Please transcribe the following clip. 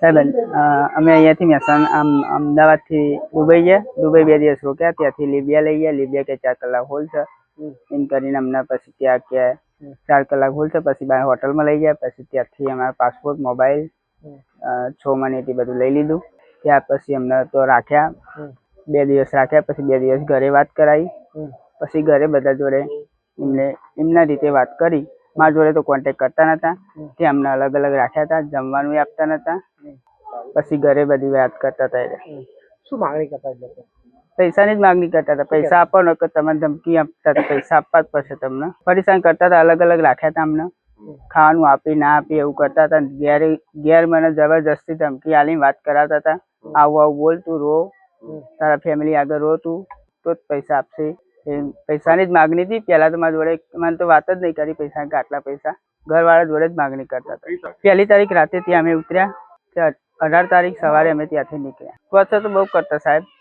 સાહેબ અમે અહીંયાથી મહેસાણા અમદાવાદથી દુબઈ ગયા. દુબઈ 2 દિવસ રોક્યા. ત્યાંથી લીબિયા લઈ ગયા. લીબિયા કે 4 કલાક હોલ છે એમ કરીને અમને પછી ત્યાં કે 4 કલાક હોલ છે. પછી બહાર હોટલમાં લઈ ગયા. પછી ત્યાંથી અમારા પાસપોર્ટ, મોબાઈલ, 6 મિનિટ બધું લઈ લીધું. ત્યાર પછી અમને તો રાખ્યા 2 દિવસ રાખ્યા. પછી 2 દિવસ ઘરે વાત કરાવી. પછી ઘરે બધા જોડે એમના રીતે વાત કરી. મારા જોડે તો કોન્ટેક્ટ કરતા નતા. તે અમને અલગ અલગ રાખ્યા હતા. જમવાનું આપતા નતા. પછી ઘરે બધી વાત કરતા હતા. શું માંગણી કરતા હતા? પૈસાની જ માંગણી કરતા હતા. પૈસા આપો ને કે તમને ધમકી આપતા હતા. પૈસા આપવા જ પડશે તમને. પરેશાન કરતા હતા. અલગ અલગ રાખ્યા હતા અમને. ખાવાનું આપી ના આપી એવું કરતા હતા. ઘેર મને જબરજસ્તી ધમકી આલીને વાત કરાવતા હતા. આવું આવું બોલ, તું રો, તારા ફેમિલી આગળ રો તું, તો જ પૈસા આપશે. પૈસાની જ માગણી હતી. પહેલા તો મારા જોડે મને તો વાત જ નહીં કરી પૈસા કે આટલા પૈસા. ઘરવાળા જોડે જ માગણી કરતા હતા. 1 તારીખ રાતે ત્યાં અમે ઉતર્યા. 18 તારીખ સવારે અમે ત્યાંથી નીકળ્યા. તો બહુ કરતા સાહેબ.